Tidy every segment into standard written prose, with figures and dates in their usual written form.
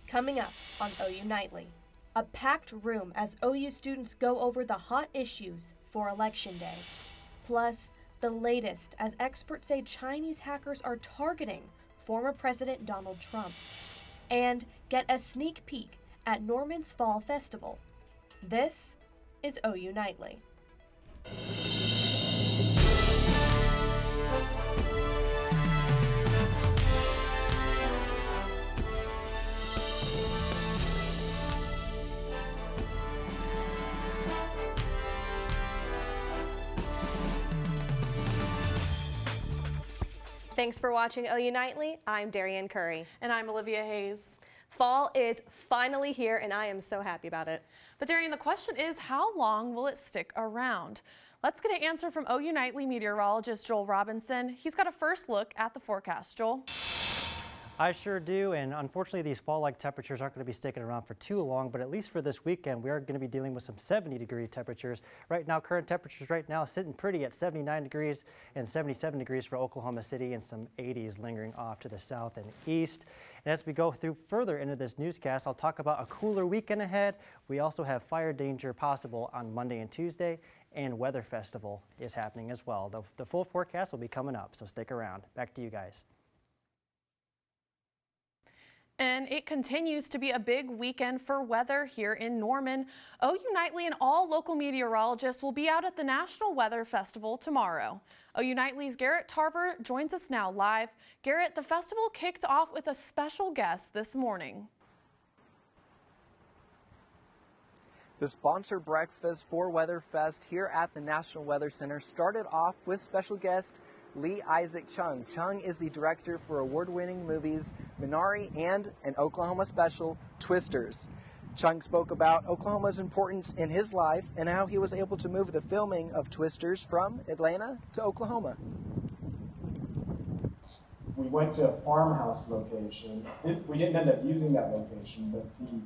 Coming up on OU Nightly, a packed room as OU students go over the hot issues for Election Day. Plus, the latest as experts say Chinese hackers are targeting former President Donald Trump. And get a sneak peek at Norman's Fall Festival. This is OU Nightly. Thanks for watching OU Nightly. I'm Darian Curry. And I'm Olivia Hayes. Fall is finally here, and I am so happy about it. But Darian, the question is, how long will it stick around? Let's get an answer from OU Nightly meteorologist Joel Robinson. He's got a first look at the forecast. Joel? I sure do, and unfortunately these fall-like temperatures aren't going to be sticking around for too long, but at least for this weekend we are going to be dealing with some 70-degree temperatures. Right now, current temperatures right now sitting pretty at 79 degrees and 77 degrees for Oklahoma City, and some 80s lingering off to the south and east. And as we go through further into this newscast, I'll talk about a cooler weekend ahead. We also have fire danger possible on Monday and Tuesday, and Weather Festival is happening as well. The full forecast will be coming up, so stick around. Back to you guys. And it continues to be a big weekend for weather here in Norman. OU Nightly and all local meteorologists will be out at the National Weather Festival tomorrow. OU Nightly's Garrett Tarver joins us now live. Garrett, the festival kicked off with a special guest this morning. The sponsor breakfast for WeatherFest here at the National Weather Center started off with special guest Lee Isaac Chung. Chung is the director for award-winning movies Minari and an Oklahoma special, Twisters. Chung spoke about Oklahoma's importance in his life and how he was able to move the filming of Twisters from Atlanta to Oklahoma. We went to a farmhouse location. We didn't end up using that location, but the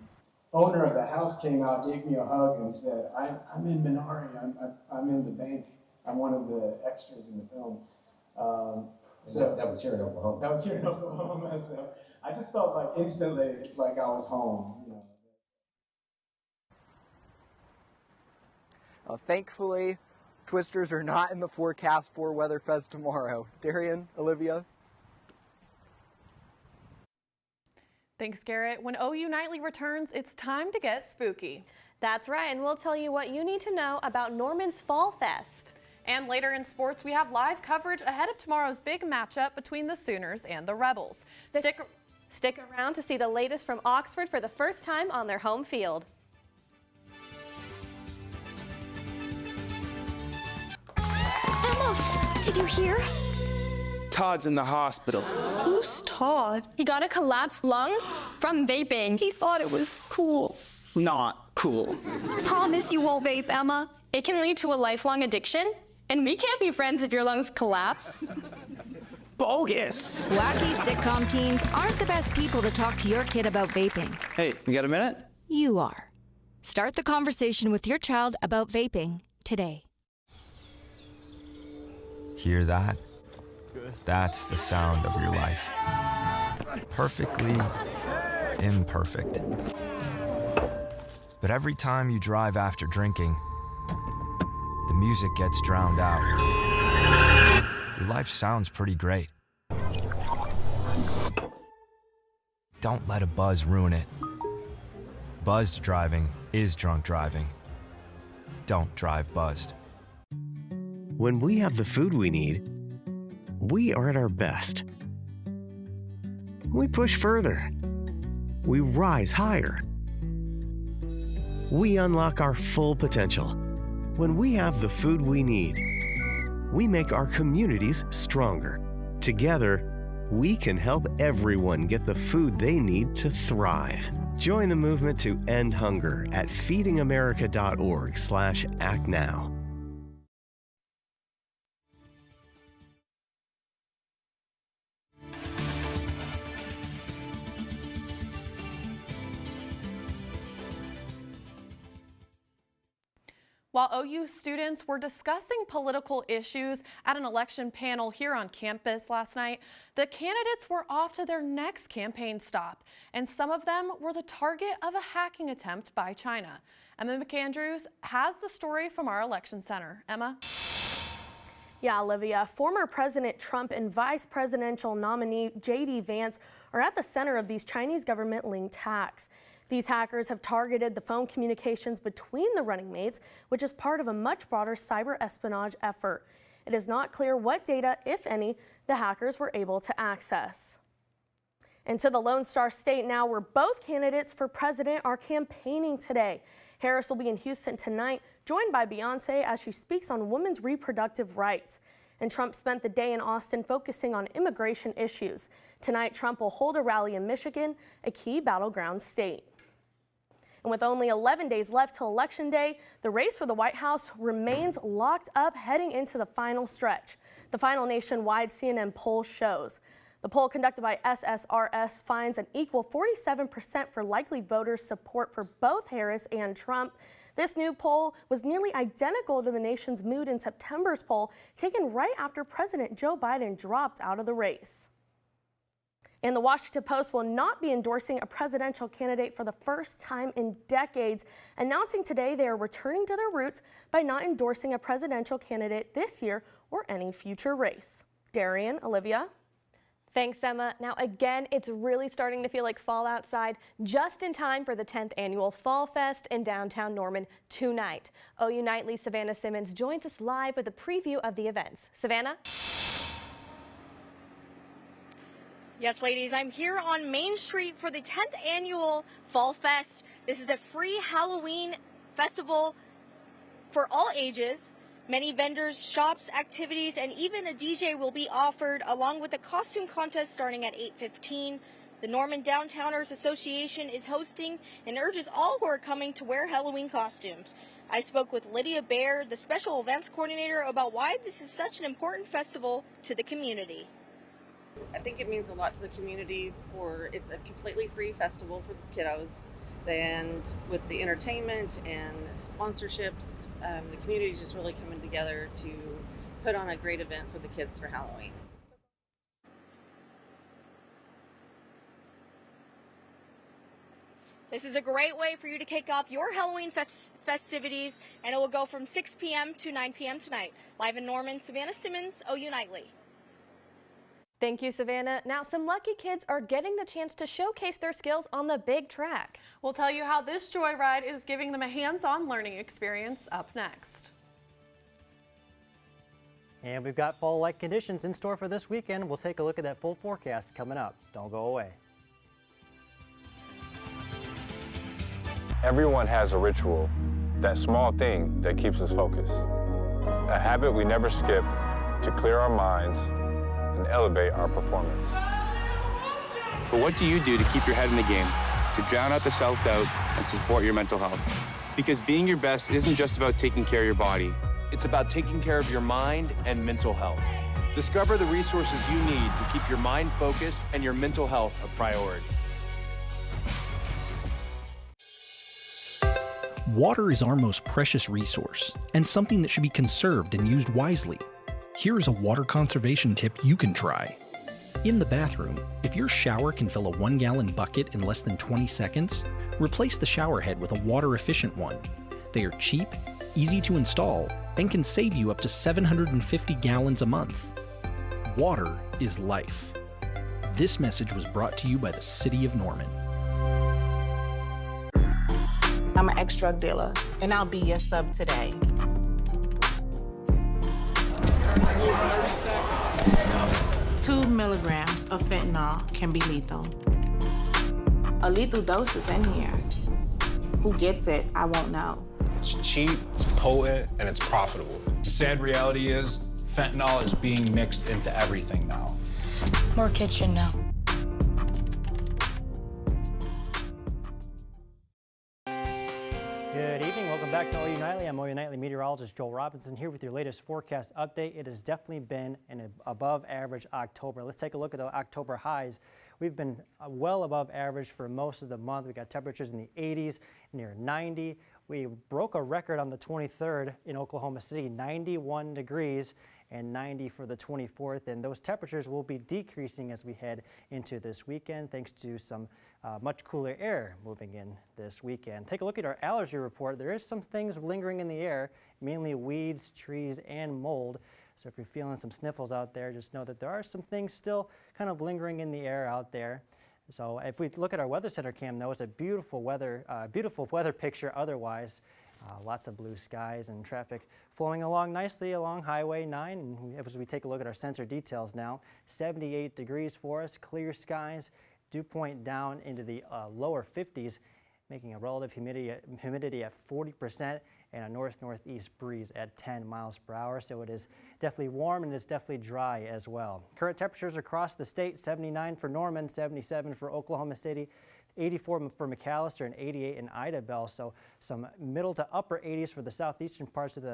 owner of the house came out, gave me a hug, and said, I'm in Minari. I'm in the bank. I'm one of the extras in the film. So that was here in Oklahoma. That was here in Oklahoma. So I just felt like instantly like I was home. You know. Thankfully, Twisters are not in the forecast for WeatherFest tomorrow. Darian, Olivia. Thanks, Garrett. When OU Nightly returns, it's time to get spooky. That's right, and we'll tell you what you need to know about Norman's Fall Fest. And later in sports, we have live coverage ahead of tomorrow's big matchup between the Sooners and the Rebels. Stick around to see the latest from Oxford for the first time on their home field. Emma, did you hear? Todd's in the hospital. Who's Todd? He got a collapsed lung from vaping. He thought it was cool. Not cool. Promise you won't vape, Emma. It can lead to a lifelong addiction, and we can't be friends if your lungs collapse. Bogus. Wacky sitcom teens aren't the best people to talk to your kid about vaping. Hey, you got a minute? You are. Start the conversation with your child about vaping today. Hear that? That's the sound of your life. Perfectly imperfect. But every time you drive after drinking, the music gets drowned out. Your life sounds pretty great. Don't let a buzz ruin it. Buzzed driving is drunk driving. Don't drive buzzed. When we have the food we need, we are at our best. We push further. We rise higher. We unlock our full potential. When we have the food we need, we make our communities stronger. Together, we can help everyone get the food they need to thrive. Join the movement to end hunger at feedingamerica.org/actnow. While OU students were discussing political issues at an election panel here on campus last night, the candidates were off to their next campaign stop, and some of them were the target of a hacking attempt by China. Emma McAndrews has the story from our election center. Emma? Yeah, Olivia, former President Trump and vice presidential nominee J.D. Vance are at the center of these Chinese government-linked hacks. These hackers have targeted the phone communications between the running mates, which is part of a much broader cyber espionage effort. It is not clear what data, if any, the hackers were able to access. And to the Lone Star State now, where both candidates for president are campaigning today. Harris will be in Houston tonight, joined by Beyonce as she speaks on women's reproductive rights. And Trump spent the day in Austin focusing on immigration issues. Tonight, Trump will hold a rally in Michigan, a key battleground state. And with only 11 days left till Election Day, the race for the White House remains locked up heading into the final stretch. The final nationwide CNN poll shows. The poll conducted by SSRS finds an equal 47% for likely voters' support for both Harris and Trump. This new poll was nearly identical to the nation's mood in September's poll, taken right after President Joe Biden dropped out of the race. And the Washington Post will not be endorsing a presidential candidate for the first time in decades, announcing today they are returning to their roots by not endorsing a presidential candidate this year or any future race. Darian, Olivia. Thanks, Emma. Now, again, it's really starting to feel like fall outside, just in time for the 10th annual Fall Fest in downtown Norman tonight. OU Nightly Savannah Simmons joins us live with a preview of the events. Savannah? Yes, ladies, I'm here on Main Street for the 10th annual Fall Fest. This is a free Halloween festival for all ages. Many vendors, shops, activities, and even a DJ will be offered, along with a costume contest starting at 8:15. The Norman Downtowners Association is hosting and urges all who are coming to wear Halloween costumes. I spoke with Lydia Baer, the special events coordinator, about why this is such an important festival to the community. I think it means a lot to the community for it's a completely free festival for the kiddos, and with the entertainment and sponsorships, the community is just really coming together to put on a great event for the kids for Halloween. This is a great way for you to kick off your Halloween festivities, and it will go from 6 p.m. to 9 p.m. tonight. Live in Norman, Savannah Simmons, OU Nightly. Thank you, Savannah. Now, some lucky kids are getting the chance to showcase their skills on the big track. We'll tell you how this joyride is giving them a hands-on learning experience up next. And we've got fall-like conditions in store for this weekend. We'll take a look at that full forecast coming up. Don't go away. Everyone has a ritual, that small thing that keeps us focused. A habit we never skip to clear our minds and elevate our performance. But what do you do to keep your head in the game, to drown out the self-doubt and support your mental health? Because being your best isn't just about taking care of your body. It's about taking care of your mind and mental health. Discover the resources you need to keep your mind focused and your mental health a priority. Water is our most precious resource and something that should be conserved and used wisely. Here is a water conservation tip you can try. In the bathroom, if your shower can fill a 1-gallon bucket in less than 20 seconds, replace the shower head with a water-efficient one. They are cheap, easy to install, and can save you up to 750 gallons a month. Water is life. This message was brought to you by the City of Norman. I'm an ex-drug dealer, and I'll be your sub today. 2 milligrams of fentanyl can be lethal. A lethal dose is in here. Who gets it, I won't know. It's cheap, it's potent, and it's profitable. The sad reality is, fentanyl is being mixed into everything now. More kids should know. Good evening, welcome back to OU Nightly. I'm OU Nightly meteorologist Joel Robinson here with your latest forecast update. It has definitely been an above average October. Let's take a look at the October highs. we've been well above average for most of the month. We got temperatures in the 80s, near 90. We broke a record on the 23rd in Oklahoma City, 91 degrees and 90 for the 24th, and those temperatures will be decreasing as we head into this weekend thanks to some much cooler air moving in this weekend. Take a look at our allergy report. There is some things lingering in the air, mainly weeds, trees, and mold. So if you're feeling some sniffles out there, just know that there are some things still kind of lingering in the air out there. So if we look at our Weather Center cam, though, it's a beautiful weather picture otherwise. Lots of blue skies and traffic flowing along nicely along Highway 9. And as we take a look at our sensor details now, 78 degrees for us, clear skies, dew point down into the lower 50s, making a relative humidity at 40% and a north-northeast breeze at 10 miles per hour. So it is definitely warm and it's definitely dry as well. Current temperatures across the state, 79 for Norman, 77 for Oklahoma City, 84 for McAllister, and 88 in Idabel. So some middle to upper 80s for the southeastern parts of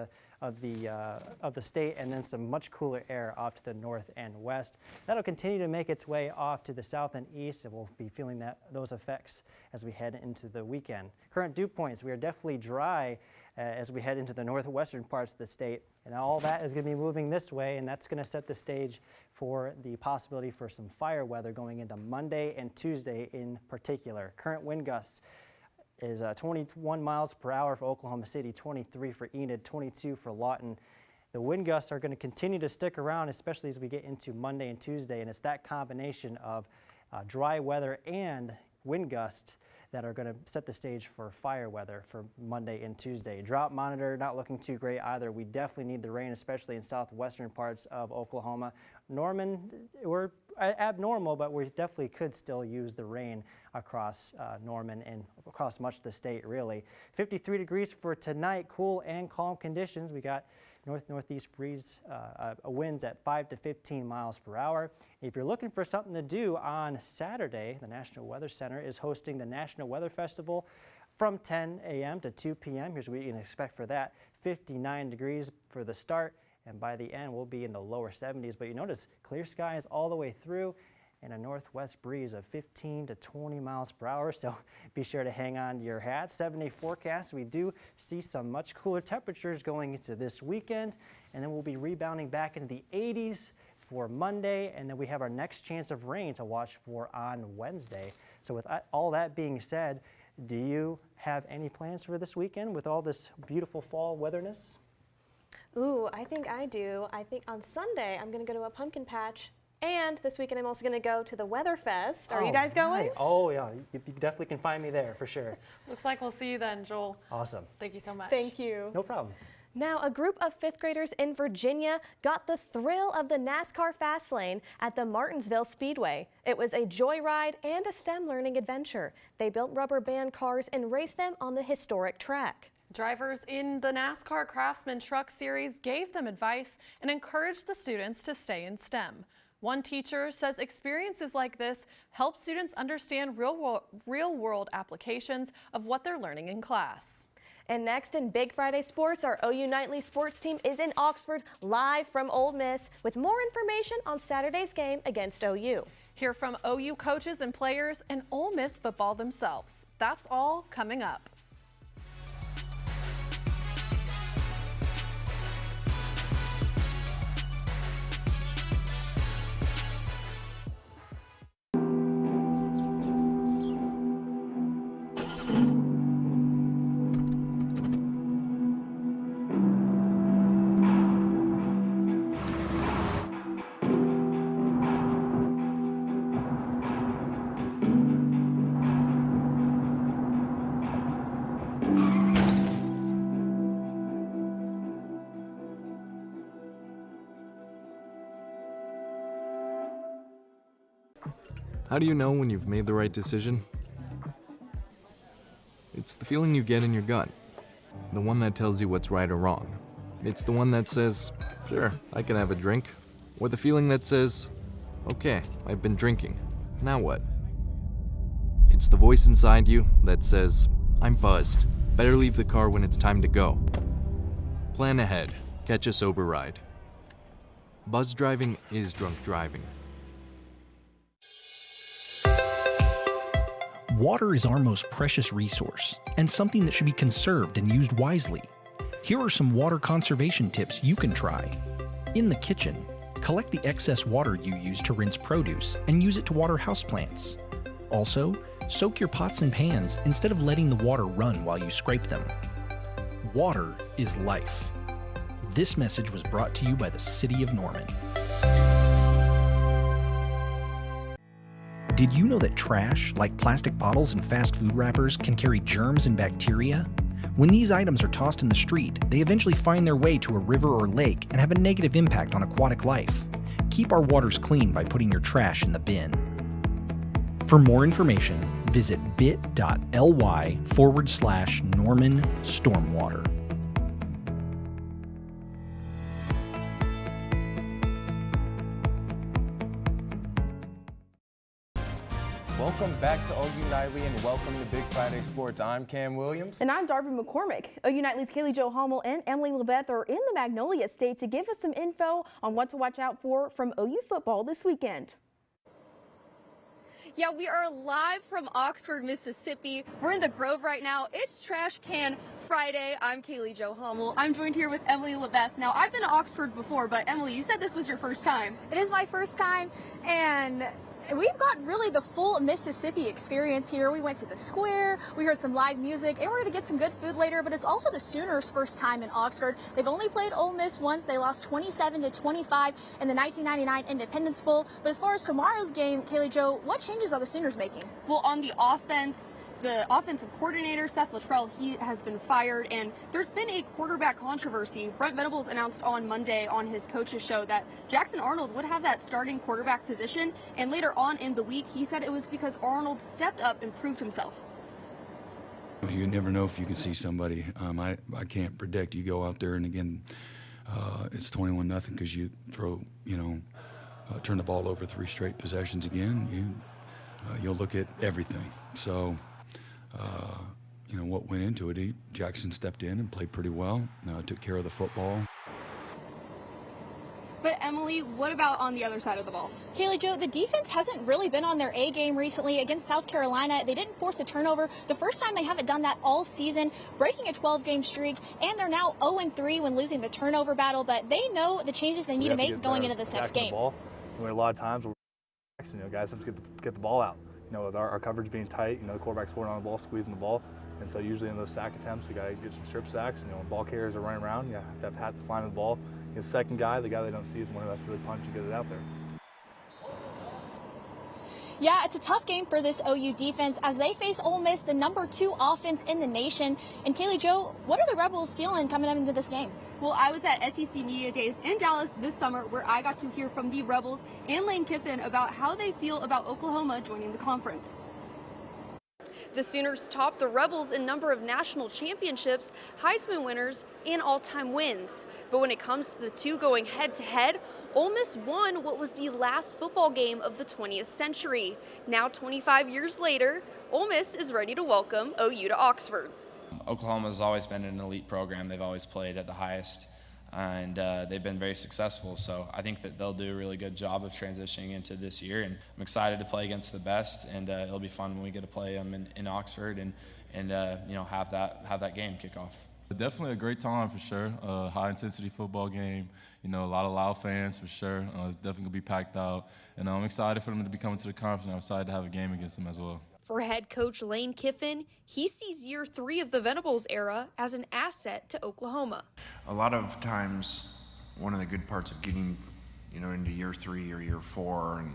the state, and then some much cooler air off to the north and west. That'll continue to make its way off to the south and east, and we'll be feeling those effects as we head into the weekend. Current dew points, we are definitely dry as we head into the northwestern parts of the state, and all that is going to be moving this way, and that's going to set the stage for the possibility for some fire weather going into Monday and Tuesday in particular. Current wind gusts is 21 miles per hour for Oklahoma City, 23 for Enid, 22 for Lawton. The wind gusts are going to continue to stick around, especially as we get into Monday and Tuesday, and it's that combination of dry weather and wind gusts that are going to set the stage for fire weather for Monday and Tuesday. Drought monitor not looking too great either. We definitely need the rain, especially in southwestern parts of Oklahoma. Norman, we're abnormal, but we definitely could still use the rain across Norman and across much of the state, really. 53 degrees for tonight, cool and calm conditions. We got north-northeast breeze, winds at 5 to 15 miles per hour. If you're looking for something to do on Saturday, the National Weather Center is hosting the National Weather Festival from 10 a.m. to 2 p.m. Here's what you can expect for that. 59 degrees for the start, and by the end we'll be in the lower 70s. But you notice clear skies all the way through and a northwest breeze of 15 to 20 miles per hour, so be sure to hang on to your hats. 7-day forecast, we do see some much cooler temperatures going into this weekend, and then we'll be rebounding back into the 80s for Monday, and then we have our next chance of rain to watch for on Wednesday. So with all that being said, do you have any plans for this weekend with all this beautiful fall weatherness? Ooh, I think I do. I think on Sunday I'm going to go to a pumpkin patch. And this weekend I'm also going to go to the Weather Fest. Are you guys going? Right. Oh yeah, you definitely can find me there for sure. Looks like we'll see you then, Joel. Awesome. Thank you so much. Thank you. No problem. Now, a group of 5th graders in Virginia got the thrill of the NASCAR Fast Lane at the Martinsville Speedway. It was a joyride and a STEM learning adventure. They built rubber band cars and raced them on the historic track. Drivers in the NASCAR Craftsman Truck Series gave them advice and encouraged the students to stay in STEM. One teacher says experiences like this help students understand real-world applications of what they're learning in class. And next in Big Friday Sports, our OU Nightly sports team is in Oxford live from Ole Miss with more information on Saturday's game against OU. Hear from OU coaches and players and Ole Miss football themselves. That's all coming up. How do you know when you've made the right decision? It's the feeling you get in your gut, the one that tells you what's right or wrong. It's the one that says, sure, I can have a drink, or the feeling that says, okay, I've been drinking, now what? It's the voice inside you that says, I'm buzzed, better leave the car when it's time to go. Plan ahead, catch a sober ride. Buzz driving is drunk driving. Water is our most precious resource and something that should be conserved and used wisely. Here are some water conservation tips you can try. In the kitchen, collect the excess water you use to rinse produce and use it to water houseplants. Also, soak your pots and pans instead of letting the water run while you scrape them. Water is life. This message was brought to you by the City of Norman. Did you know that trash, like plastic bottles and fast food wrappers, can carry germs and bacteria? When these items are tossed in the street, they eventually find their way to a river or lake and have a negative impact on aquatic life. Keep our waters clean by putting your trash in the bin. For more information, visit bit.ly/Norman Stormwater. Welcome back to OU Nightly and welcome to Big Friday Sports. I'm Cam Williams. And I'm Darby McCormick. OU Nightly's Kaylee Jo Hummel and Emily LeBeth are in the Magnolia State to give us some info on what to watch out for from OU football this weekend. Yeah, we are live from Oxford, Mississippi. We're in the Grove right now. It's Trash Can Friday. I'm Kaylee Jo Hummel. I'm joined here with Emily LeBeth. Now, I've been to Oxford before, but Emily, you said this was your first time. It is my first time, and we've got really the full Mississippi experience here. We went to the square, we heard some live music, and we're going to get some good food later, but it's also the Sooners' first time in Oxford. They've only played Ole Miss once. They lost 27-25 in the 1999 Independence Bowl. But as far as tomorrow's game, Kaylee Jo, what changes are the Sooners making? Well, on the offense, the offensive coordinator, Seth Luttrell, he has been fired, and there's been a quarterback controversy. Brent Venables announced on Monday on his coach's show that Jackson Arnold would have that starting quarterback position, and later on in the week, he said it was because Arnold stepped up and proved himself. You never know if you can see somebody. I can't predict. You go out there, and again, it's 21-0 because you throw, turn the ball over 3 straight possessions again. You'll look at everything. So, what went into it, Jackson stepped in and played pretty well, took care of the football. But Emily, what about on the other side of the ball? Kaylee Jo, the defense hasn't really been on their A game recently. Against South Carolina, they didn't force a turnover. The first time they haven't done that all season, breaking a 12-game streak, and they're now 0-3 when losing the turnover battle, but they know the changes they need to make going into this next game. A lot of times, guys have to get the ball out. With our coverage being tight, the quarterback's holding on the ball, squeezing the ball. And so usually in those sack attempts, you got to get some strip sacks. When ball carriers are running around, you have to have hats flying the ball. The second guy, the guy they don't see, is one who has to really punch and get it out there. Yeah, it's a tough game for this OU defense as they face Ole Miss, the #2 offense in the nation. And Kaylee Jo, what are the Rebels feeling coming up into this game? Well, I was at SEC Media Days in Dallas this summer where I got to hear from the Rebels and Lane Kiffin about how they feel about Oklahoma joining the conference. The Sooners topped the Rebels in number of national championships, Heisman winners, and all-time wins. But when it comes to the two going head-to-head, Ole Miss won what was the last football game of the 20th century. Now, 25 years later, Ole Miss is ready to welcome OU to Oxford. Oklahoma's always been an elite program. They've always played at the highest, and they've been very successful. So I think that they'll do a really good job of transitioning into this year, and I'm excited to play against the best, and it'll be fun when we get to play them in Oxford and have that game kick off. Definitely a great time for sure. High intensity football game. A lot of loud fans for sure. It's definitely gonna be packed out, and I'm excited for them to be coming to the conference. And I'm excited to have a game against them as well. For head coach Lane Kiffin, he sees year 3 of the Venables era as an asset to Oklahoma. A lot of times, one of the good parts of getting, into year 3 or year 4,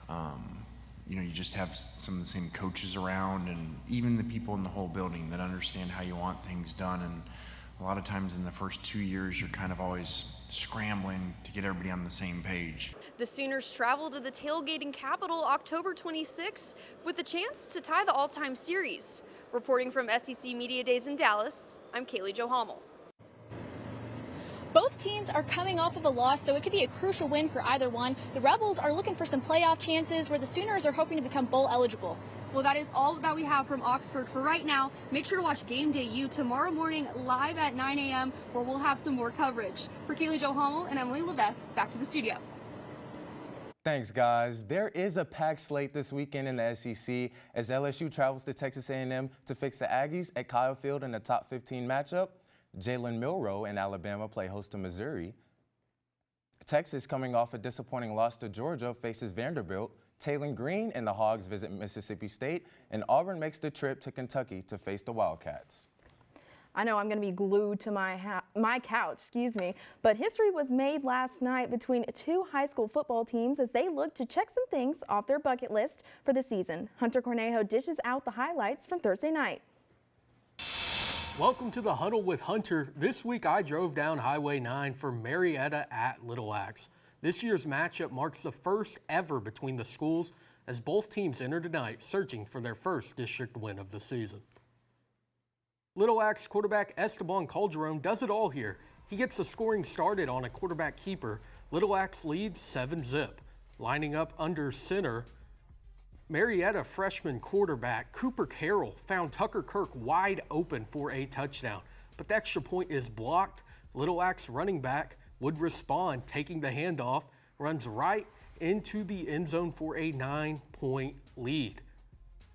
and you just have some of the same coaches around, and even the people in the whole building that understand how you want things done. And a lot of times in the first 2 years, you're kind of always scrambling to get everybody on the same page. The Sooners travel to the tailgating capital October 26th with a chance to tie the all-time series. Reporting from SEC Media Days in Dallas, I'm Kaylee Jo Hummel. Both teams are coming off of a loss, so it could be a crucial win for either one. The Rebels are looking for some playoff chances, where the Sooners are hoping to become bowl eligible. Well, that is all that we have from Oxford for right now. Make sure to watch Game Day U tomorrow morning live at 9 a.m. where we'll have some more coverage. For Kaylee Jo Hummel and Emily LeBeth, back to the studio. Thanks, guys. There is a packed slate this weekend in the SEC as LSU travels to Texas A&M to fix the Aggies at Kyle Field in the top 15 matchup. Jalen Milroe and Alabama play host to Missouri. Texas, coming off a disappointing loss to Georgia, faces Vanderbilt. Taylor Green and the Hogs visit Mississippi State, and Auburn makes the trip to Kentucky to face the Wildcats. I know I'm going to be glued to my couch, but history was made last night between two high school football teams as they look to check some things off their bucket list for the season. Hunter Cornejo dishes out the highlights from Thursday night. Welcome to the Huddle with Hunter. This week I drove down Highway 9 for Marietta at Little Axe. This year's matchup marks the first ever between the schools as both teams enter tonight searching for their first district win of the season. Little Axe quarterback Esteban Calderon does it all here. He gets the scoring started on a quarterback keeper. Little Axe leads 7-0. Lining up under center, Marietta freshman quarterback Cooper Carroll found Tucker Kirk wide open for a touchdown, but the extra point is blocked. Little Axe running back would respond, taking the handoff, runs right into the end zone for a 9-point lead.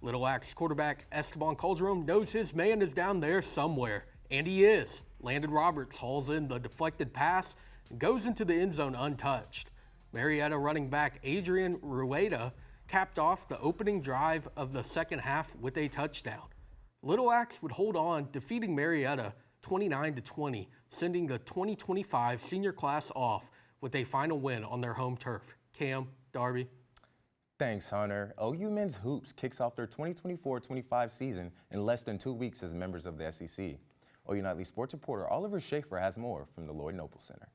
Little Axe quarterback Esteban Calderon knows his man is down there somewhere, and he is. Landon Roberts hauls in the deflected pass and goes into the end zone untouched. Marietta running back Adrian Rueda capped off the opening drive of the second half with a touchdown. Little Axe would hold on, defeating Marietta 29-20, sending the 2025 senior class off with a final win on their home turf. Cam, Darby. Thanks, Hunter. OU men's hoops kicks off their 2024-25 season in less than 2 weeks as members of the SEC. OU Nightly sports reporter Oliver Schaefer has more from the Lloyd Noble Center.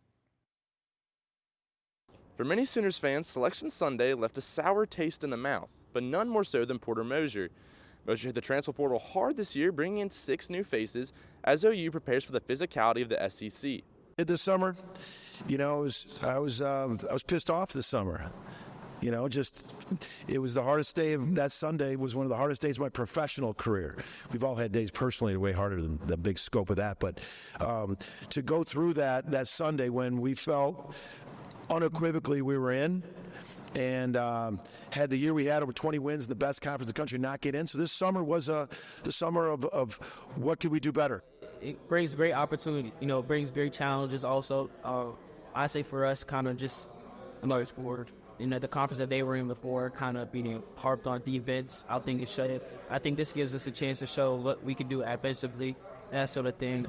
For many Sooners fans, Selection Sunday left a sour taste in the mouth, but none more so than Porter Moser. Moser hit the transfer portal hard this year, bringing in 6 new faces as OU prepares for the physicality of the SEC. This summer, I was pissed off this summer. It was the hardest day of that Sunday was one of the hardest days of my professional career. We've all had days personally way harder than the big scope of that, but to go through that Sunday when we felt unequivocally we were in and had the year we had over 20 wins, the best conference in the country, not get in. So this summer was the summer of what could we do better. It brings great opportunity, it brings great challenges also. I say for us, kind of just another sport. The conference that they were in before kind of being harped on defense. I think this gives us a chance to show what we can do offensively, that sort of thing.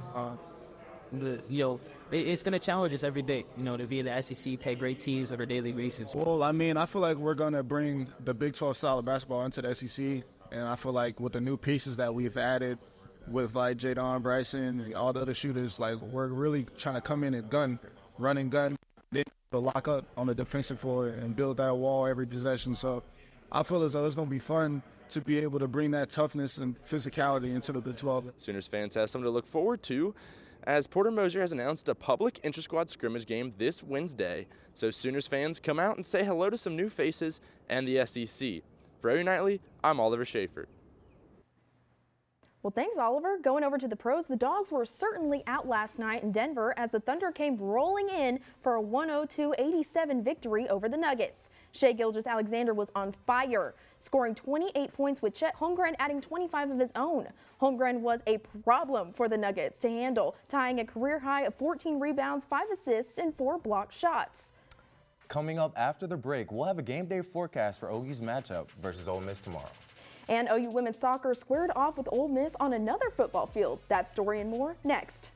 It's going to challenge us every day, to be in the SEC, play great teams on a daily basis. Well, I feel like we're going to bring the Big 12 style of basketball into the SEC, and I feel like with the new pieces that we've added with like Jadon Bryson and all the other shooters, like we're really trying to come in and run and gun. To lock up on the defensive floor and build that wall every possession. So I feel as though it's going to be fun to be able to bring that toughness and physicality into the Big 12. Sooners fans have something to look forward to as Porter Moser has announced a public inter-squad scrimmage game this Wednesday. So Sooners fans, come out and say hello to some new faces and the SEC. For OU Nightly, I'm Oliver Schaefer. Well, thanks, Oliver. Going over to the pros, the Dogs were certainly out last night in Denver as the Thunder came rolling in for a 102-87 victory over the Nuggets. Shai Gilgeous-Alexander was on fire, scoring 28 points with Chet Holmgren adding 25 of his own. Holmgren was a problem for the Nuggets to handle, tying a career high of 14 rebounds, 5 assists, and 4 blocked shots. Coming up after the break, we'll have a game day forecast for OU's matchup versus Ole Miss tomorrow. And OU women's soccer squared off with Ole Miss on another football field. That story and more next.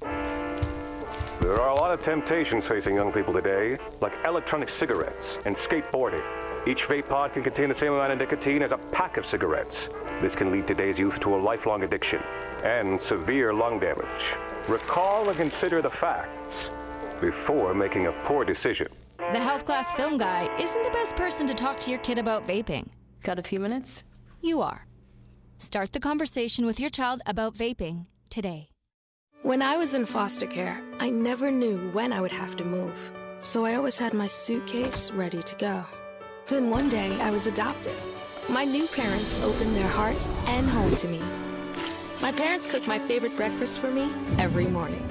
There are a lot of temptations facing young people today, like electronic cigarettes and skateboarding. Each vape pod can contain the same amount of nicotine as a pack of cigarettes. This can lead today's youth to a lifelong addiction and severe lung damage. Recall and consider the facts before making a poor decision. The health class film guy isn't the best person to talk to your kid about vaping. Got a few minutes? You are. Start the conversation with your child about vaping today. When I was in foster care, I never knew when I would have to move. So I always had my suitcase ready to go. Then one day I was adopted. My new parents opened their hearts and home to me. My parents cook my favorite breakfast for me every morning.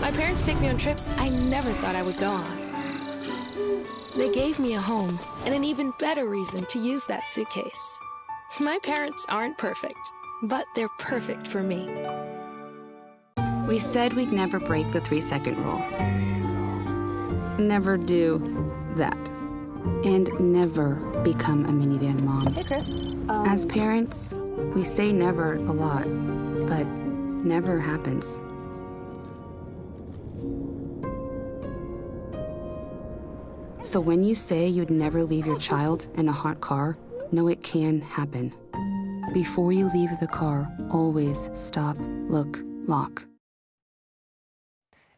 My parents take me on trips I never thought I would go on. They gave me a home and an even better reason to use that suitcase. My parents aren't perfect, but they're perfect for me. We said we'd never break the 3-second rule. Never do that. And never become a minivan mom. Hey, Chris. As parents, we say never a lot, but never happens. So when you say you'd never leave your child in a hot car, know it can happen. Before you leave the car, always stop, look, lock.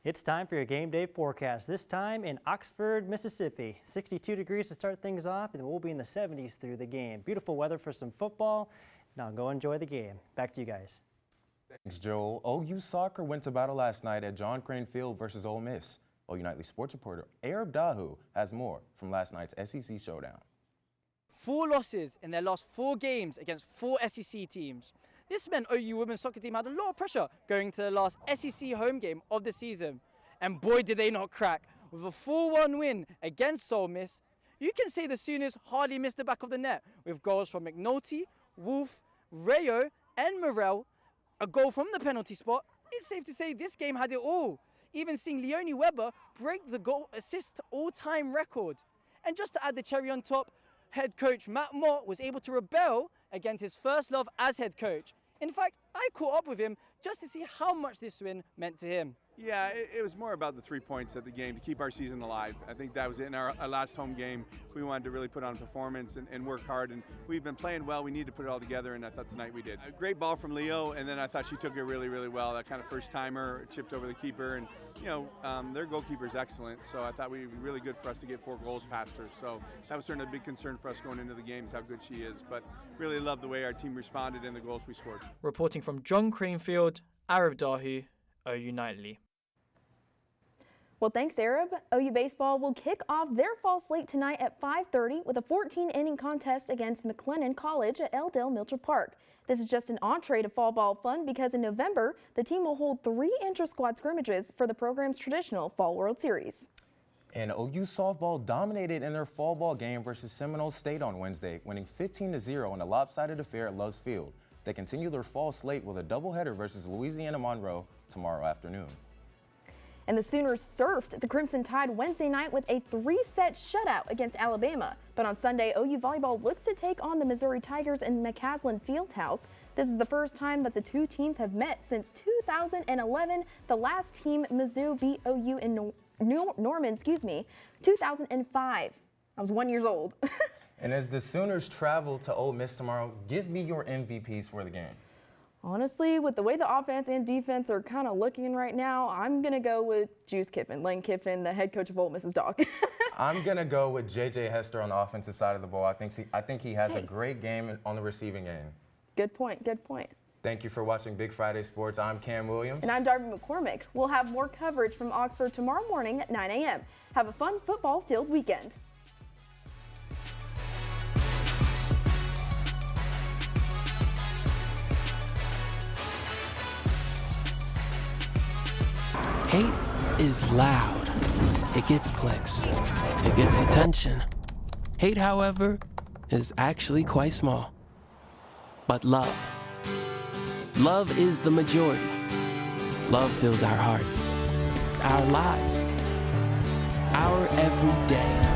It's time for your game day forecast, this time in Oxford, Mississippi. 62 degrees to start things off, and we'll be in the 70s through the game. Beautiful weather for some football. Now go enjoy the game. Back to you guys. Thanks, Joel. OU soccer went to battle last night at John Crane Field versus Ole Miss. OU Nightly sports reporter Arab Dahu has more from last night's SEC showdown. 4 losses in their last 4 games against 4 SEC teams. This meant OU women's soccer team had a lot of pressure going to the last SEC home game of the season. And boy, did they not crack. With a 4-1 win against Ole Miss, you can say the Sooners hardly missed the back of the net with goals from McNulty, Wolf, Rayo and Morel, a goal from the penalty spot. It's safe to say this game had it all. Even seeing Leonie Weber break the goal assist all-time record. And just to add the cherry on top, head coach Matt Mott was able to rebel against his first love as head coach. In fact, I caught up with him just to see how much this win meant to him. Yeah, it was more about the 3 points at the game to keep our season alive. I think that was in our last home game. We wanted to really put on a performance and work hard, and we've been playing well. We need to put it all together, and I thought tonight we did. A great ball from Leo, and then I thought she took it really, really well. That kind of first-timer, chipped over the keeper, and their goalkeeper's excellent, so I thought it would be really good for us to get 4 goals past her. So that was certainly a big concern for us going into the game, is how good she is. But really love the way our team responded and the goals we scored. Reporting from John Crane Field, Arab Dahu, OU Nightly. Well, thanks, Arab. OU baseball will kick off their fall slate tonight at 5:30 with a 14-inning contest against McLennan College at L. Milcher Park. This is just an entree to fall ball fun because in November, the team will hold 3 intra-squad scrimmages for the program's traditional Fall World Series. And OU softball dominated in their fall ball game versus Seminole State on Wednesday, winning 15-0 in a lopsided affair at Loves Field. They continue their fall slate with a doubleheader versus Louisiana Monroe tomorrow afternoon. And the Sooners surfed the Crimson Tide Wednesday night with a 3-set shutout against Alabama. But on Sunday, OU volleyball looks to take on the Missouri Tigers in McCaslin Fieldhouse. This is the first time that the two teams have met since 2011. The last team Mizzou beat OU in Norman, 2005. I was 1 year old. And as the Sooners travel to Ole Miss tomorrow, give me your MVPs for the game. Honestly, with the way the offense and defense are kind of looking right now, I'm going to go with Juice Kiffin, Lane Kiffin, the head coach of Ole Miss's dog. I'm going to go with J.J. Hester on the offensive side of the ball. I think he has a great game on the receiving end. Good point, good point. Thank you for watching Big Friday Sports. I'm Cam Williams. And I'm Darby McCormick. We'll have more coverage from Oxford tomorrow morning at 9 a.m. Have a fun football-filled weekend. Hate is loud. It gets clicks. It gets attention. Hate, however, is actually quite small. But love is the majority. Love fills our hearts, our lives, our everyday.